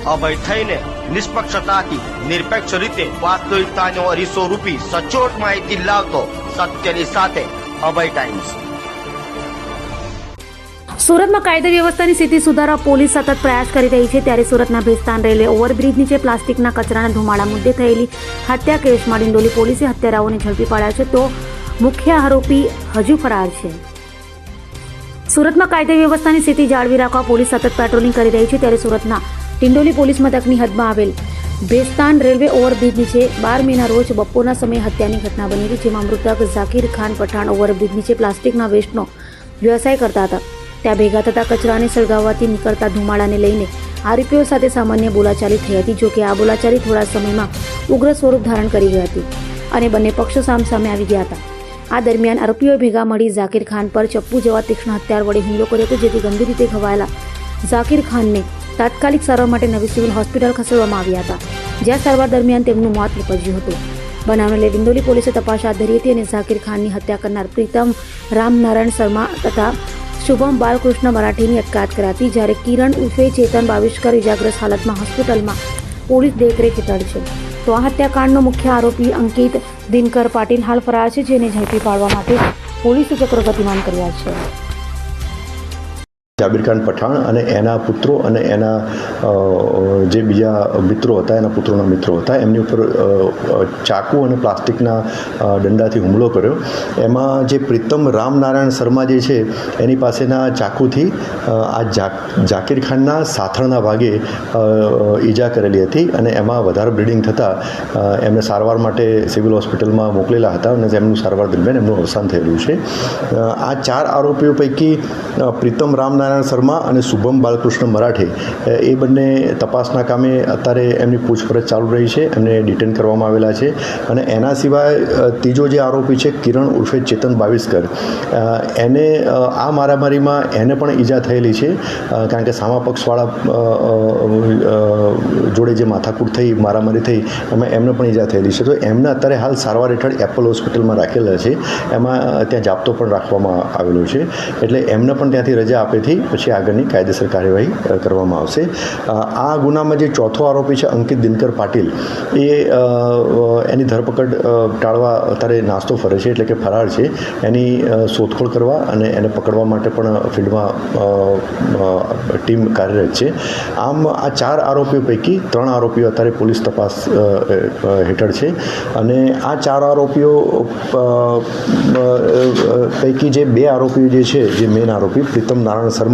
અભય થઈને નિષ્પક્ષતાથી નિરપેક્ષ રીતે વાસ્તવિકતાનો અરીસો રૂપી સચોટ માહિતી લાવતો સત્યની સાથે અભય ટાઈમ્સ। સુરતમાં કાયદા વ્યવસ્થાની સ્થિતિ સુધારવા પોલીસ સતત પ્રયાસ કરી રહી છે, ત્યારે સુરતના ભેસ્તાન રેલવે ઓવરબ્રિજ નીચે પ્લાસ્ટિકના કચરાના ધુમાડા મુદ્દે થયેલી હત્યા કેસમાં ડિંડોલી પોલીસે હત્યારાઓને ઝડપી પાડ્યા છે, તો મુખ્ય આરોપી હજુ ફરાર છે। સુરતમાં કાયદા વ્યવસ્થાની સ્થિતિ જાળવી રાખવા પોલીસ સતત પેટ્રોલિંગ કરી રહી છે, ત્યારે સુરતના ડિંડોલી પોલીસ મથકની હદમાં આવેલ ભેસ્તાન રેલવે ઓવરબ્રિજ નીચે 12 મેના રોજ બપોરના સમયે હત્યાની ઘટના બની હતી, જેમાં મૃતક ઝાકીર ખાન પઠાણ ઓવરબ્રિજ નીચે પ્લાસ્ટિકના વેસ્ટનો વ્યવસાય કરતા હતા। ત્યાં ભેગા થતા કચરાને સળગાવવાથી નીકળતા ધુમાડાને લઈને આરોપીઓ સાથે સામાન્ય બોલાચાલી થઈ હતી। જો કે આ બોલાચાલી થોડા સમયમાં ઉગ્ર સ્વરૂપ ધારણ કરી ગઈ હતી અને બંને પક્ષો સામસામે આવી ગયા હતા। આ દરમિયાન આરોપીઓએ ભેગા મળી ઝાકીર ખાન પર ચપ્પુ જેવા તીક્ષ્ણ હથિયાર વડે હુમલો કર્યો હતો, જેથી ગંભીર રીતે ઘવાયેલા ઝાકીર ખાનને તાત્કાલિક સારવાર માટે નવી સિવિલ હોસ્પિટલ ખસેડવામાં આવ્યા હતા, જ્યાં સારવાર દરમિયાન તેમનું મોત નીપજ્યું હતું। બનાવને લઈ ડિંડોલી પોલીસે તપાસ હાથ ધરી હતી અને ઝાકીર ખાનની હત્યા કરનાર પ્રીતમ રામનારાયણ શર્મા તથા શુભમ બાલકૃષ્ણ મરાઠીની અટકાયત કરી હતી, જ્યારે કિરણ ઉર્ફે ચેતન બાવિસ્કર ઇજાગ્રસ્ત હાલતમાં હોસ્પિટલમાં પોલીસ દેખરેખ હેઠળ છે। તો આ હત્યાકાંડનો મુખ્ય આરોપી અંકિત દિનકર પાટીલ હાલ ફરાર છે, જેને ઝડપી પાડવા માટે પોલીસે ચક્રો ગતિમાન કર્યા છે। જાબીર ખાન પઠાણ અને એના પુત્રો અને એના જે બીજા મિત્રો હતા, એના પુત્રોના મિત્રો હતા, એમની ઉપર ચાકુ અને પ્લાસ્ટિકના દંડાથી હુમલો કર્યો। એમાં જે પ્રીતમ રામનારાયણ શર્મા જે છે એની પાસેના ચાકુથી આ ઝાકીર ખાનના સાથળના ભાગે ઈજા કરેલી હતી અને એમાં વધારે બ્લીડિંગ થતાં એમને સારવાર માટે સિવિલ હોસ્પિટલમાં મોકલેલા હતા અને એમનું સારવાર દરમિયાન એમનું અવસાન થયેલું છે। આ 4 આરોપીઓ પૈકી પ્રીતમ રામનારાયણ શર્મા અને શુભમ બાલકૃષ્ણ મરાઠે એ બંને તપાસના કામે અત્યારે એમની પૂછપરછ ચાલુ રહી છે, એમને ડિટેન કરવામાં આવેલા છે। અને એના સિવાય ત્રીજો જે આરોપી છે કિરણ ઉર્ફે ચેતન બાવિસ્કર, એને આ મારામારીમાં એને પણ ઈજા થયેલી છે, કારણ કે સામા પક્ષવાળા જોડે જે માથાકૂટ થઈ, મારામારી થઈ, એમાં એમને પણ ઈજા થયેલી છે। તો એમને અત્યારે હાલ સારવાર હેઠળ એપલ હોસ્પિટલમાં રાખેલા છે, એમાં ત્યાં જાપ્તો પણ રાખવામાં આવેલો છે, એટલે એમને પણ ત્યાંથી રજા આપેથી પછી આગળની કાયદેસર કાર્યવાહી કરવામાં આવશે। આ ગુનામાં જે ચોથો આરોપી છે અંકિત દિનકર પાટીલ, એ એની ધરપકડ ટાળવા અત્યારે નાસ્તો ફરે છે, એટલે કે ફરાર છે। એની શોધખોળ કરવા અને એને પકડવા માટે પણ ફિલ્ડમાં ટીમ કાર્યરત છે। આમ આ 4 આરોપીઓ પૈકી 3 આરોપીઓ અત્યારે પોલીસ તપાસ હેઠળ છે અને આ 4 આરોપીઓ પૈકી જે 2 આરોપીઓ જે છે, જે મેન આરોપી પ્રીતમ નારાયણ શર્મા